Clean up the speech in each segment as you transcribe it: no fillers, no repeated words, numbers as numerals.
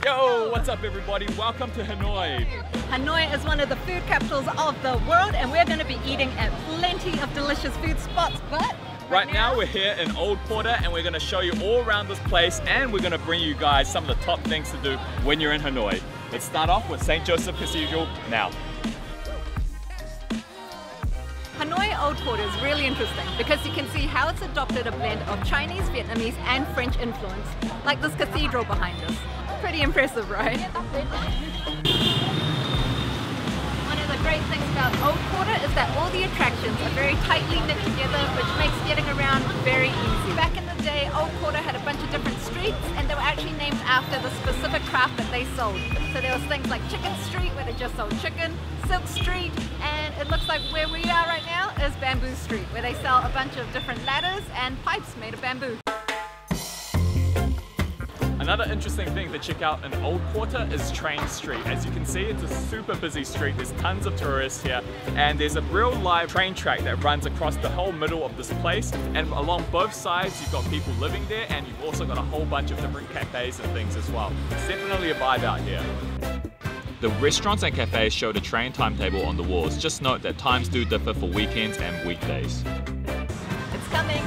Yo, what's up everybody? Welcome to Hanoi. Hanoi is one of the food capitals of the world, and we're going to be eating at plenty of delicious food spots, but Right now we're here in Old Quarter and we're going to show you all around this place, and we're going to bring you guys some of the top things to do when you're in Hanoi. Let's start off with St. Joseph Cathedral now. Hanoi Old Quarter is really interesting because you can see how it's adopted a blend of Chinese, Vietnamese and French influence, like this cathedral behind us. Pretty impressive, right? One of the great things about Old Quarter is that all the attractions are very tightly knit together, which makes getting around very easy. Back in the day, Old Quarter had a bunch of different streets, and they were actually named after the specific craft that they sold. So there was things like Chicken Street, where they just sold chicken, Silk Street, and it looks like where we are right now is Bamboo Street, where they sell a bunch of different ladders and pipes made of bamboo. Another interesting thing to check out in Old Quarter is Train Street. As you can see, it's a super busy street. There's tons of tourists here, and there's a real live train track that runs across the whole middle of this place, and along both sides you've got people living there, and you've also got a whole bunch of different cafes and things as well. It's definitely a vibe out here. The restaurants and cafes show the train timetable on the walls. Just note that times do differ for weekends and weekdays. It's coming!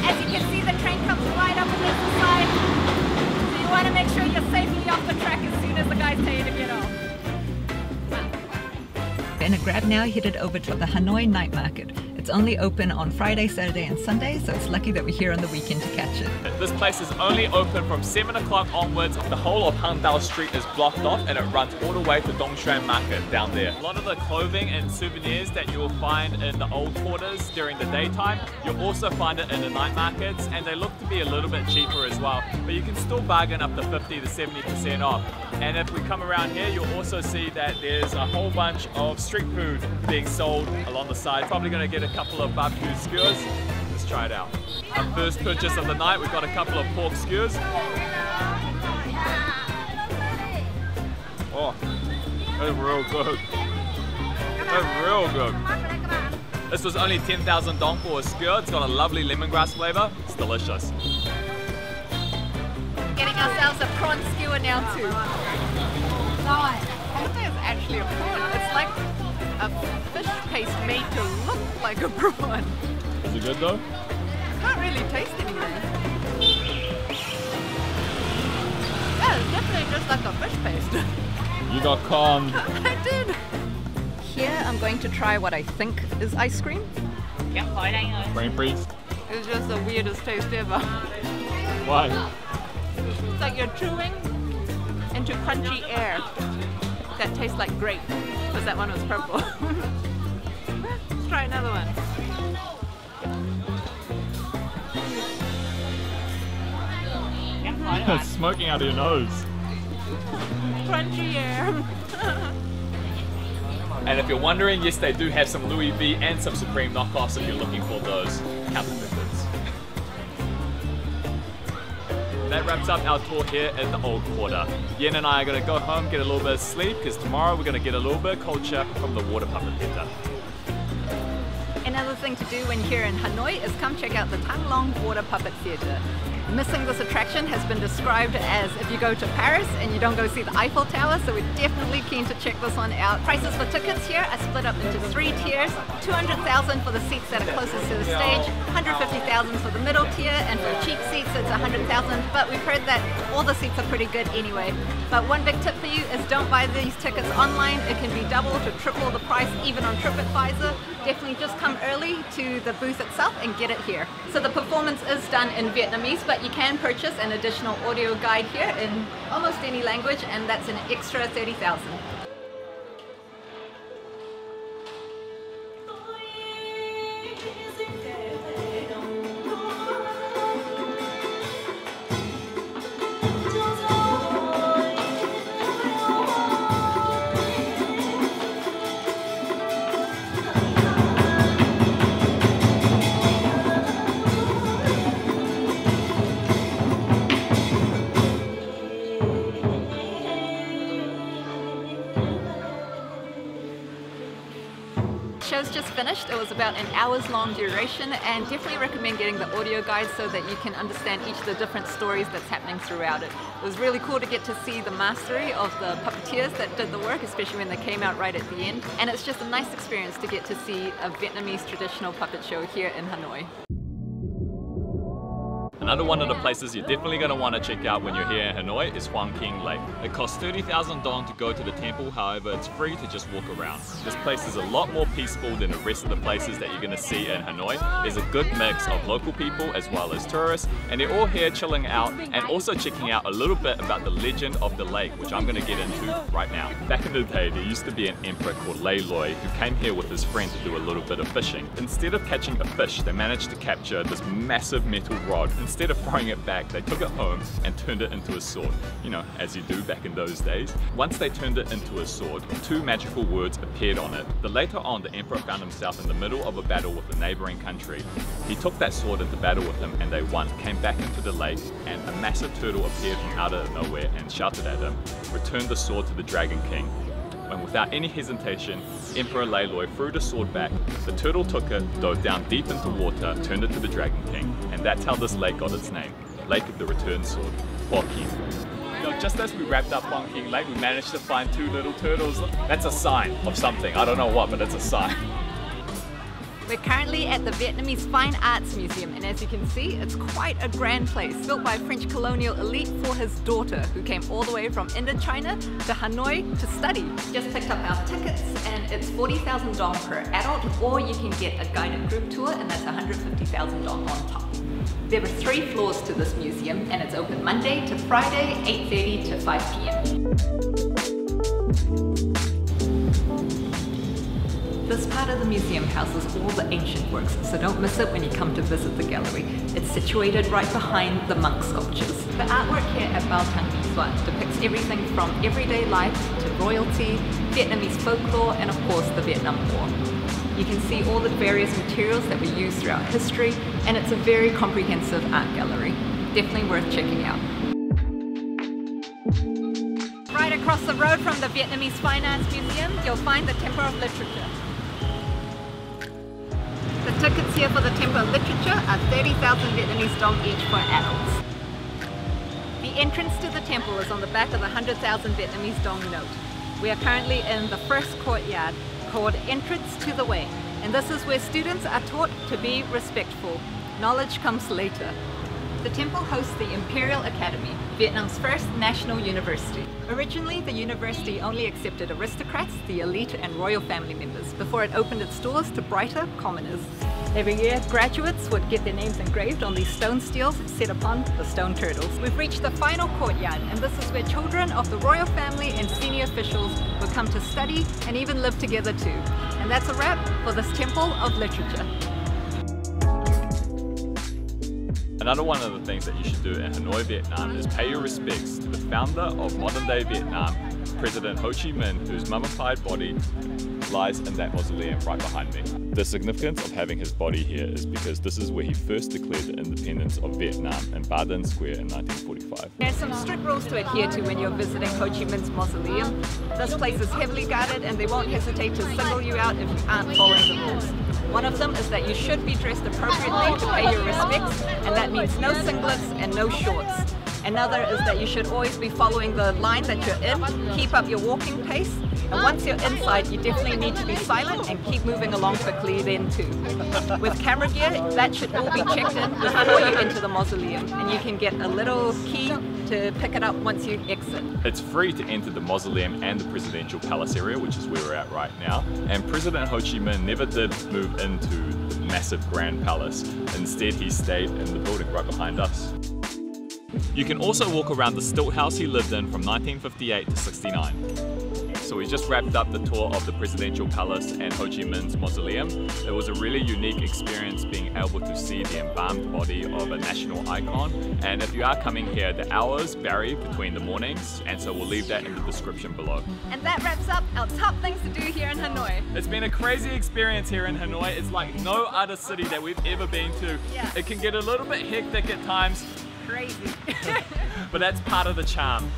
As you can see, the train comes right up against the side, so you want to make sure you're safely off the track as soon as the guys tell you to get off. In a grab now headed over to the Hanoi night market. It's only open on Friday, Saturday and Sunday, so it's lucky that we're here on the weekend to catch it. This place is only open from 7 o'clock onwards. The whole of Hangdao Street is blocked off and it runs all the way to Dongshan Market down there. A lot of the clothing and souvenirs that you will find in the old quarters during the daytime, you'll also find it in the night markets, and they look to be a little bit cheaper as well. But you can still bargain up to 50 to 70% off. And if we come around here, you'll also see that there's a whole bunch of street food being sold along the side. Probably going to get a couple of barbecue skewers. Let's try it out. Our first purchase of the night, we've got a couple of pork skewers. Oh, that's real good. That's real good. This was only 10,000 dong for a skewer. It's got a lovely lemongrass flavor. It's delicious. Getting ourselves a prawn skewer now too. I don't think it's actually a prawn. It's like a fish paste made to look like a prawn. Is it good though? Can't really taste anything. Yeah, it's definitely just like a fish paste. You got conned. I did. Here I'm going to try what I think is ice cream. Brain freeze. It's just the weirdest taste ever. Why? It's like you're chewing into crunchy air that tastes like grape, because that one was purple. Let's try another one. It's smoking out of your nose. Crunchy air. And if you're wondering, yes, they do have some Louis V and some Supreme knockoffs if you're looking for those counterfeit goods. That wraps up our tour here in the Old Quarter. Yen and I are going to go home, get a little bit of sleep, because tomorrow we're going to get a little bit of culture from the water puppet theater. Another thing to do when you're in Hanoi is come check out the Thang Water Puppet Theatre. Missing this attraction has been described as if you go to Paris and you don't go see the Eiffel Tower, so we're definitely keen to check this one out. Prices for tickets here are split up into 3 tiers, 200,000 for the seats that are closest to the stage, 150,000 for the middle tier, and for cheap seats it's 100,000, but we've heard that all the seats are pretty good anyway. But one big tip for you is don't buy these tickets online. It can be double to triple the price even on TripAdvisor. Definitely just come early to the booth itself and get it here. So the performance is done in Vietnamese, but you can purchase an additional audio guide here in almost any language, and that's an extra 30,000. show's just finished. It was about an hour's long duration, and definitely recommend getting the audio guide so that you can understand each of the different stories that's happening throughout it. It was really cool to get to see the mastery of the puppeteers that did the work, especially when they came out right at the end. And it's just a nice experience to get to see a Vietnamese traditional puppet show here in Hanoi. Another one of the places you're definitely going to want to check out when you're here in Hanoi is King Lake. It costs 30,000 dong to go to the temple, however it's free to just walk around. This place is a lot more peaceful than the rest of the places that you're going to see in Hanoi. There's a good mix of local people as well as tourists, and they're all here chilling out and also checking out a little bit about the legend of the lake, which I'm going to get into right now. Back in the day, there used to be an emperor called Lei Loi who came here with his friend to do a little bit of fishing. Instead of catching a fish, they managed to capture this massive metal rod. Instead of throwing it back, they took it home and turned it into a sword. You know, as you do back in those days. Once they turned it into a sword, two magical words appeared on it. But later on, the emperor found himself in the middle of a battle with a neighboring country. He took that sword into battle with him and they won, came back into the lake, and a massive turtle appeared from out of nowhere and shouted at him, "Return the sword to the Dragon King." And without any hesitation, Emperor Lei Loi threw the sword back. The turtle took it, dove down deep into water, turned it to the Dragon King, and that's how this lake got its name, Lake of the Return Sword, King. Just as we wrapped up King Lake, we managed to find two little turtles. That's a sign of something. I don't know what, but it's a sign. We're currently at the Vietnamese Fine Arts Museum, and as you can see, it's quite a grand place, built by a French colonial elite for his daughter, who came all the way from Indochina to Hanoi to study. Just picked up our tickets, and it's 40,000 dong per adult, or you can get a guided group tour, and that's 150,000 dong on top. There are 3 floors to this museum, and it's open Monday to Friday, 8:30 to 5 p.m. This part of the museum houses all the ancient works, so don't miss it when you come to visit the gallery. It's situated right behind the monk sculptures. The artwork here at Thang depicts everything from everyday life to royalty, Vietnamese folklore, and of course the Vietnam War. You can see all the various materials that were used throughout history, and it's a very comprehensive art gallery. Definitely worth checking out. Right across the road from the Vietnamese Fine Arts Museum, you'll find the Temple of Literature. The tickets here for the Temple of Literature are 30,000 Vietnamese dong each for adults. The entrance to the temple is on the back of the 100,000 Vietnamese dong note. We are currently in the first courtyard called Entrance to the Way, and this is where students are taught to be respectful. Knowledge comes later. The temple hosts the Imperial Academy, Vietnam's first national university. Originally, the university only accepted aristocrats, the elite and royal family members, before it opened its doors to brighter commoners. Every year, graduates would get their names engraved on these stone steels set upon the stone turtles. We've reached the final courtyard, and this is where children of the royal family and senior officials will come to study and even live together too. And that's a wrap for this Temple of Literature. Another one of the things that you should do in Hanoi, Vietnam is pay your respects to the founder of modern-day Vietnam, President Ho Chi Minh, whose mummified body lies in that mausoleum right behind me. The significance of having his body here is because this is where he first declared the independence of Vietnam in Ba Dinh Square in 1945. There's some strict rules to adhere to when you're visiting Ho Chi Minh's mausoleum. This place is heavily guarded and they won't hesitate to single you out if you aren't following the rules. One of them is that you should be dressed appropriately to pay your respects, and that means no singlets and no shorts. Another is that you should always be following the line that you're in, keep up your walking pace, and once you're inside, you definitely need to be silent and keep moving along quickly then too. With camera gear, that should all be checked in before you enter the mausoleum, and you can get a little key to pick it up once you exit. It's free to enter the mausoleum and the presidential palace area, which is where we're at right now. And President Ho Chi Minh never did move into the massive grand palace. Instead, he stayed in the building right behind us. You can also walk around the stilt house he lived in from 1958 to 69. So we just wrapped up the tour of the presidential palace and Ho Chi Minh's mausoleum. It was a really unique experience being able to see the embalmed body of a national icon. And if you are coming here, the hours vary between the mornings, and so we'll leave that in the description below. And that wraps up our top things to do here in Hanoi. It's been a crazy experience here in Hanoi. It's like no other city that we've ever been to. Yeah. It can get a little bit hectic at times. Crazy. But that's part of the charm.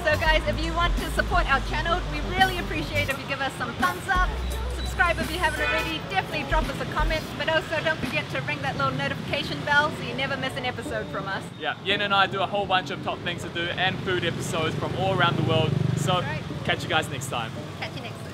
So guys, if you want to support our channel, we really appreciate if you give us some thumbs up, subscribe if you you haven't already, definitely drop us a comment, but also don't forget to ring that little notification bell so you never miss an episode from us. Yeah, Yen and I do a whole bunch of top things to do and food episodes from all around the world. So, Right. catch you guys next time. Catch you next time.